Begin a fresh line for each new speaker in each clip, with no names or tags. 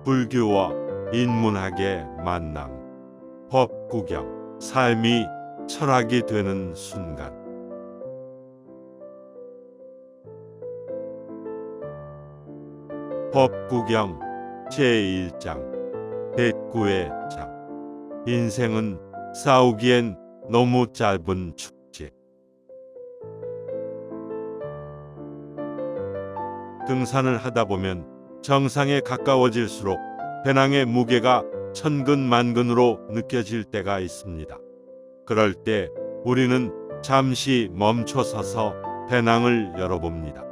불교와 인문학의 만남, 법 구경, 삶이 철학이 되는 순간. 법 구경 제1장 대구의 장. 인생은 싸우기엔 너무 짧은 축제. 등산을 하다 보면 정상에 가까워질수록 배낭의 무게가 천근만근으로 느껴질 때가 있습니다. 그럴 때 우리는 잠시 멈춰 서서 배낭을 열어봅니다.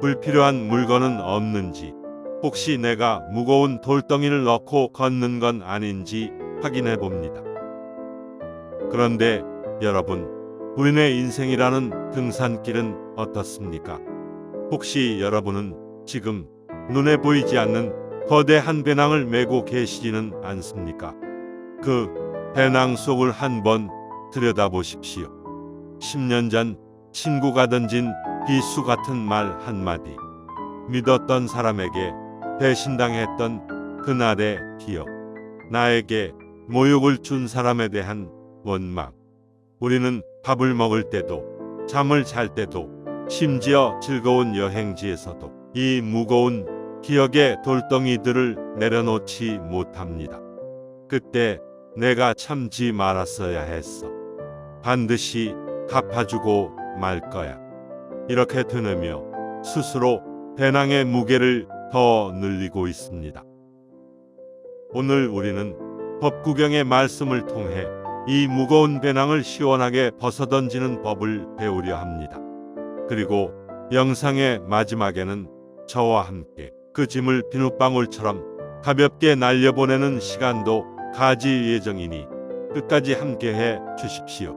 불필요한 물건은 없는지, 혹시 내가 무거운 돌덩이를 넣고 걷는 건 아닌지 확인해 봅니다. 그런데 여러분, 우리네 인생이라는 등산길은 어떻습니까? 혹시 여러분은 지금 눈에 보이지 않는 거대한 배낭을 메고 계시지는 않습니까? 그 배낭 속을 한번 들여다보십시오. 10년 전 친구가 던진 비수 같은 말 한마디, 믿었던 사람에게 배신당했던 그날의 기억, 나에게 모욕을 준 사람에 대한 원망. 우리는 밥을 먹을 때도, 잠을 잘 때도, 심지어 즐거운 여행지에서도 이 무거운 기억의 돌덩이들을 내려놓지 못합니다. 그때 내가 참지 말았어야 했어. 반드시 갚아주고 말 거야. 이렇게 되뇌며 스스로 배낭의 무게를 더 늘리고 있습니다. 오늘 우리는 법구경의 말씀을 통해 이 무거운 배낭을 시원하게 벗어던지는 법을 배우려 합니다. 그리고 영상의 마지막에는 저와 함께 그 짐을 비눗방울처럼 가볍게 날려보내는 시간도 가질 예정이니 끝까지 함께해 주십시오.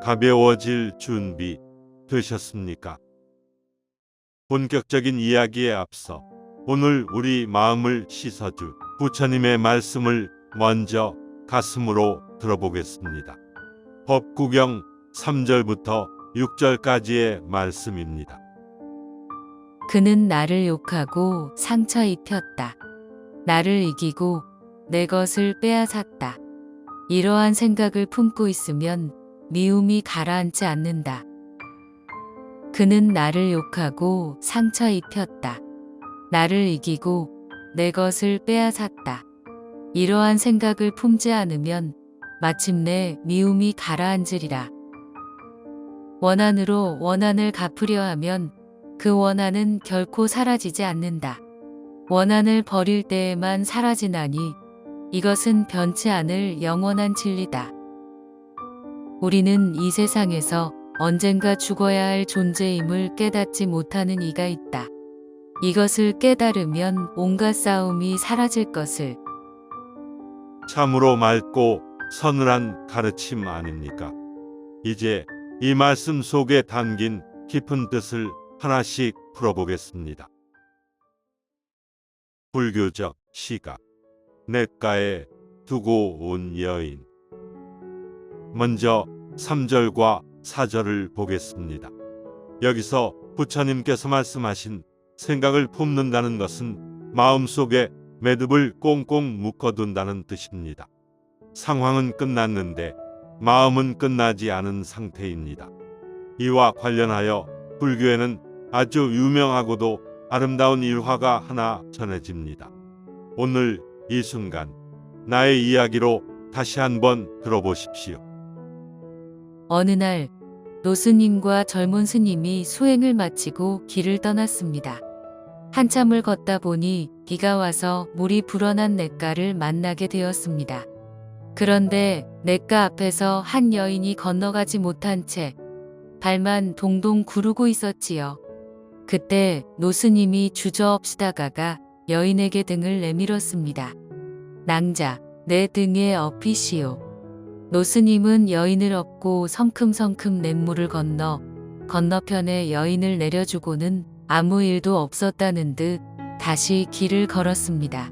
가벼워질 준비 되셨습니까? 본격적인 이야기에 앞서 오늘 우리 마음을 씻어줄 부처님의 말씀을 먼저 가슴으로 들어보겠습니다. 법구경 3절부터 6절까지의 말씀입니다.
그는 나를 욕하고 상처 입혔다. 나를 이기고 내 것을 빼앗았다. 이러한 생각을 품고 있으면 미움이 가라앉지 않는다. 그는 나를 욕하고 상처 입혔다. 나를 이기고 내 것을 빼앗았다. 이러한 생각을 품지 않으면 마침내 미움이 가라앉으리라. 원한으로 원한을 갚으려 하면 그 원한은 결코 사라지지 않는다. 원한을 버릴 때에만 사라지나니 이것은 변치 않을 영원한 진리다. 우리는 이 세상에서 언젠가 죽어야 할 존재임을 깨닫지 못하는 이가 있다. 이것을 깨달으면 온갖 싸움이 사라질 것을.
참으로 맑고 서늘한 가르침 아닙니까? 이제 이 말씀 속에 담긴 깊은 뜻을 하나씩 풀어보겠습니다. 불교적 시각, 냇가에 두고 온 여인. 먼저 3절과 4절을 보겠습니다. 여기서 부처님께서 말씀하신 생각을 품는다는 것은 마음속에 매듭을 꽁꽁 묶어둔다는 뜻입니다. 상황은 끝났는데 마음은 끝나지 않은 상태입니다. 이와 관련하여 불교에는 아주 유명하고도 아름다운 일화가 하나 전해집니다. 오늘 이 순간 나의 이야기로 다시 한번 들어보십시오.
어느 날 노스님과 젊은 스님이 수행을 마치고 길을 떠났습니다. 한참을 걷다 보니 비가 와서 물이 불어난 냇가를 만나게 되었습니다. 그런데 냇가 앞에서 한 여인이 건너가지 못한 채 발만 동동 구르고 있었지요. 그때 노스님이 주저없이 다가가 여인에게 등을 내밀었습니다. 낭자, 내 등에 업히시오. 노스님은 여인을 업고 성큼성큼 냇물을 건너 건너편에 여인을 내려주고는 아무 일도 없었다는 듯 다시 길을 걸었습니다.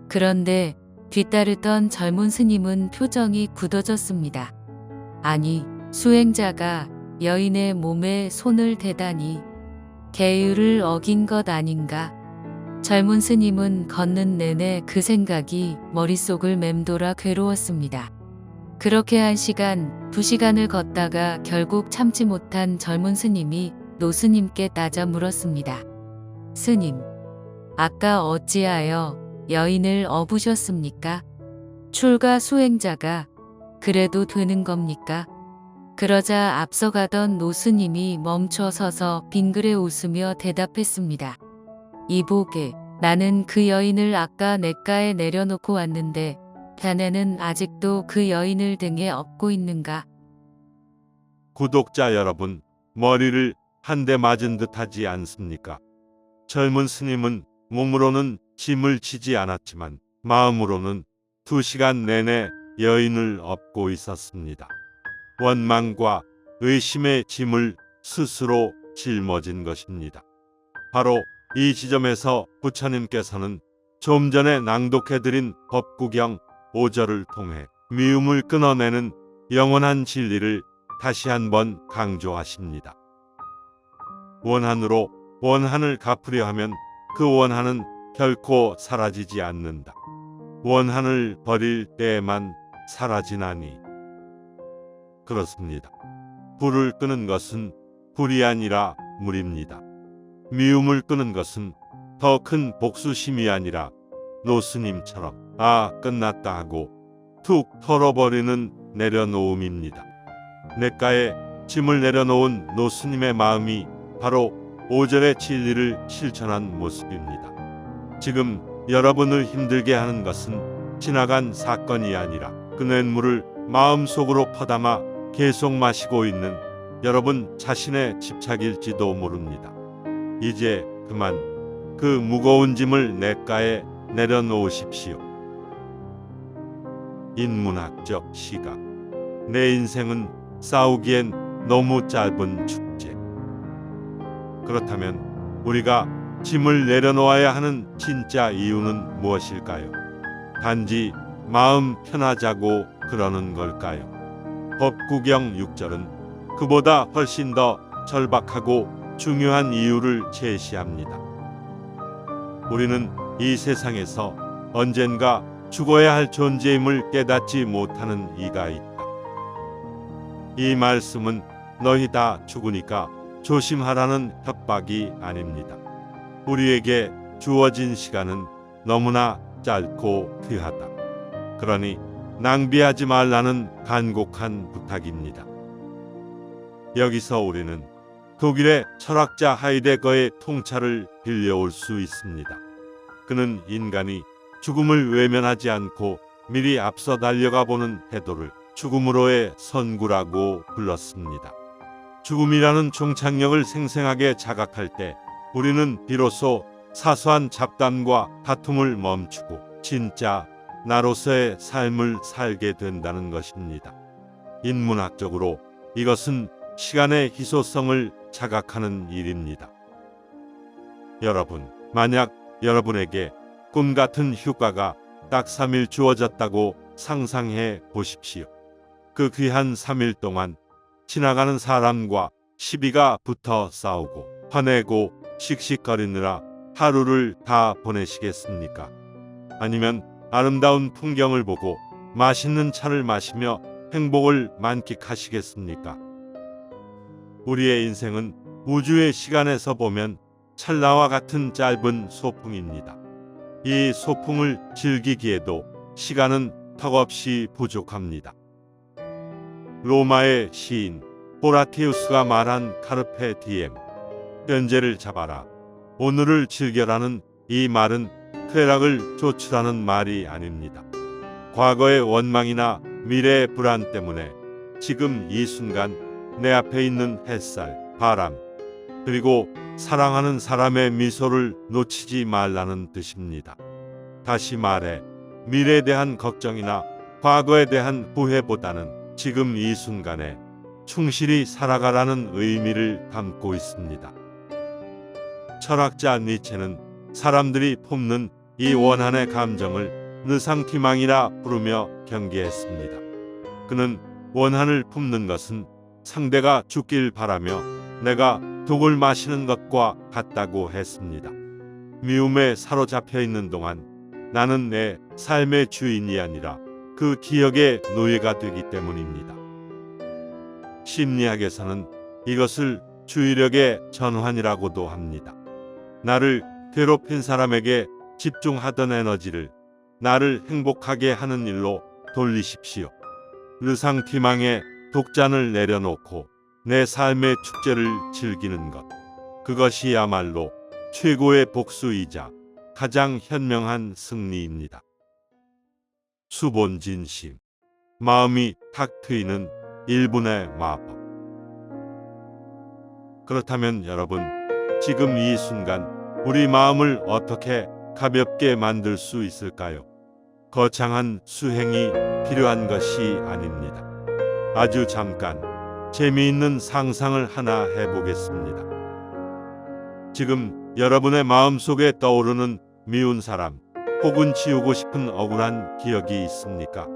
그런데 뒤따르던 젊은 스님은 표정이 굳어졌습니다. 아니, 수행자가 여인의 몸에 손을 대다니 계율을 어긴 것 아닌가? 젊은 스님은 걷는 내내 그 생각이 머릿속을 맴돌아 괴로웠습니다. 그렇게 1시간, 2시간을 걷다가 결국 참지 못한 젊은 스님이 노스님께 따져 물었습니다. 스님, 아까 어찌하여 여인을 업으셨습니까? 출가 수행자가 그래도 되는 겁니까? 그러자 앞서가던 노스님이 멈춰 서서 빙그레 웃으며 대답했습니다. 이보게, 나는 그 여인을 아까 냇가에 내려놓고 왔는데 자네는 아직도 그 여인을 등에 업고 있는가?
구독자 여러분, 머리를 한 대 맞은 듯하지 않습니까? 젊은 스님은 몸으로는 짐을 지지 않았지만 마음으로는 2시간 내내 여인을 업고 있었습니다. 원망과 의심의 짐을 스스로 짊어진 것입니다. 바로 이 지점에서 부처님께서는 좀 전에 낭독해드린 법구경 5절을 통해 미움을 끊어내는 영원한 진리를 다시 한번 강조하십니다. 원한으로 원한을 갚으려 하면 그 원한은 결코 사라지지 않는다. 원한을 버릴 때에만 사라지나니. 그렇습니다. 불을 끄는 것은 불이 아니라 물입니다. 미움을 끄는 것은 더 큰 복수심이 아니라 노스님처럼 끝났다 하고 툭 털어버리는 내려놓음입니다. 냇가에 짐을 내려놓은 노스님의 마음이 바로 5절의 진리를 실천한 모습입니다. 지금 여러분을 힘들게 하는 것은 지나간 사건이 아니라 그 냇물을 마음속으로 퍼담아 계속 마시고 있는 여러분 자신의 집착일지도 모릅니다. 이제 그만 그 무거운 짐을 냇가에 내려놓으십시오. 인문학적 시각. 내 인생은 싸우기엔 너무 짧은 축제. 그렇다면 우리가 짐을 내려놓아야 하는 진짜 이유는 무엇일까요? 단지 마음 편하자고 그러는 걸까요? 법구경 6절은 그보다 훨씬 더 절박하고 중요한 이유를 제시합니다. 우리는 이 세상에서 언젠가 죽어야 할 존재임을 깨닫지 못하는 이가 있다. 이 말씀은 너희 다 죽으니까 조심하라는 협박이 아닙니다. 우리에게 주어진 시간은 너무나 짧고 귀하다. 그러니 낭비하지 말라는 간곡한 부탁입니다. 여기서 우리는 독일의 철학자 하이데거의 통찰을 빌려올 수 있습니다. 그는 인간이 죽음을 외면하지 않고 미리 앞서 달려가 보는 태도를 죽음으로의 선구라고 불렀습니다. 죽음이라는 종착역을 생생하게 자각할 때 우리는 비로소 사소한 잡담과 다툼을 멈추고 진짜 나로서의 삶을 살게 된다는 것입니다. 인문학적으로 이것은 시간의 희소성을 자각하는 일입니다. 여러분, 만약 여러분에게 꿈 같은 휴가가 딱 3일 주어졌다고 상상해 보십시오. 그 귀한 3일 동안 지나가는 사람과 시비가 붙어 싸우고 화내고 씩씩거리느라 하루를 다 보내시겠습니까? 아니면 아름다운 풍경을 보고 맛있는 차를 마시며 행복을 만끽하시겠습니까? 우리의 인생은 우주의 시간에서 보면 찰나와 같은 짧은 소풍입니다. 이 소풍을 즐기기에도 시간은 턱없이 부족합니다. 로마의 시인 호라티우스가 말한 카르페 디엠, 현재를 잡아라, 오늘을 즐겨라는 이 말은 쾌락을 조출하는 말이 아닙니다. 과거의 원망이나 미래의 불안 때문에 지금 이 순간 내 앞에 있는 햇살, 바람, 그리고 사랑하는 사람의 미소를 놓치지 말라는 뜻입니다. 다시 말해 미래에 대한 걱정이나 과거에 대한 후회보다는 지금 이 순간에 충실히 살아가라는 의미를 담고 있습니다. 철학자 니체는 사람들이 품는 이 원한의 감정을 느상티망이라 부르며 경계했습니다. 그는 원한을 품는 것은 상대가 죽길 바라며 내가 독을 마시는 것과 같다고 했습니다. 미움에 사로잡혀 있는 동안 나는 내 삶의 주인이 아니라 그 기억의 노예가 되기 때문입니다. 심리학에서는 이것을 주의력의 전환이라고도 합니다. 나를 괴롭힌 사람에게 집중하던 에너지를 나를 행복하게 하는 일로 돌리십시오. 르상티망의 독잔을 내려놓고 내 삶의 축제를 즐기는 것. 그것이야말로 최고의 복수이자 가장 현명한 승리입니다. 수본진심. 마음이 탁 트이는 1분의 마법. 그렇다면 여러분, 지금 이 순간 우리 마음을 어떻게 가볍게 만들 수 있을까요? 거창한 수행이 필요한 것이 아닙니다. 아주 잠깐 재미있는 상상을 하나 해보겠습니다. 지금 여러분의 마음속에 떠오르는 미운 사람 혹은 지우고 싶은 억울한 기억이 있습니까?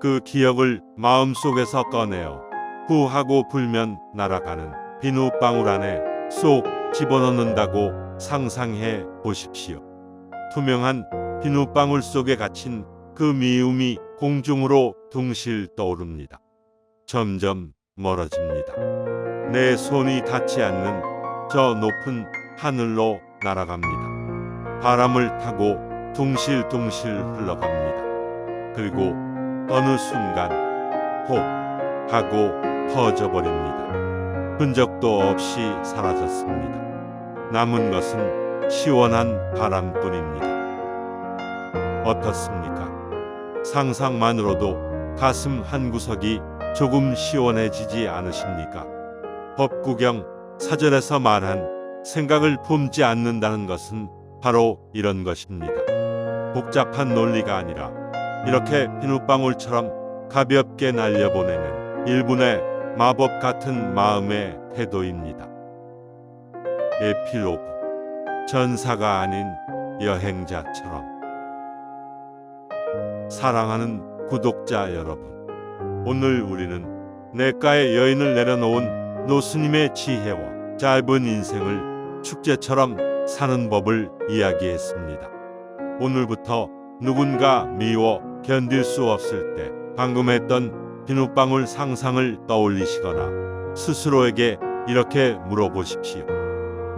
그 기억을 마음속에서 꺼내어 후 하고 불면 날아가는 비눗방울 안에 쏙 집어넣는다고 상상해 보십시오. 투명한 비눗방울 속에 갇힌 그 미움이 공중으로 둥실 떠오릅니다. 점점 멀어집니다. 내 손이 닿지 않는 저 높은 하늘로 날아갑니다. 바람을 타고 둥실둥실 흘러갑니다. 그리고 어느 순간 혹 하고 터져버립니다. 흔적도 없이 사라졌습니다. 남은 것은 시원한 바람뿐입니다. 어떻습니까? 상상만으로도 가슴 한구석이 조금 시원해지지 않으십니까? 법구경 사전에서 말한 생각을 품지 않는다는 것은 바로 이런 것입니다. 복잡한 논리가 아니라 이렇게 비눗방울처럼 가볍게 날려보내는 1분의 마법 같은 마음의 태도입니다. 에필로그. 전사가 아닌 여행자처럼. 사랑하는 구독자 여러분, 오늘 우리는 내과의 여인을 내려놓은 노스님의 지혜와 짧은 인생을 축제처럼 사는 법을 이야기했습니다. 오늘부터 누군가 미워 견딜 수 없을 때 방금 했던 비눗방울 상상을 떠올리시거나 스스로에게 이렇게 물어보십시오.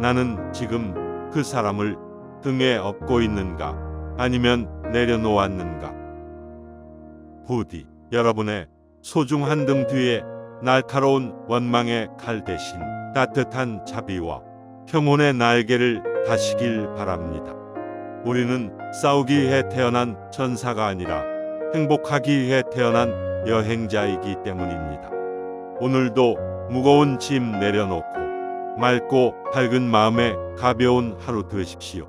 나는 지금 그 사람을 등에 업고 있는가 아니면 내려놓았는가? 부디 여러분의 소중한 등 뒤에 날카로운 원망의 칼 대신 따뜻한 자비와 평온의 날개를 다시길 바랍니다. 우리는 싸우기 위해 태어난 전사가 아니라 행복하기 위해 태어난 여행자이기 때문입니다. 오늘도 무거운 짐 내려놓고 맑고 밝은 마음에 가벼운 하루 되십시오.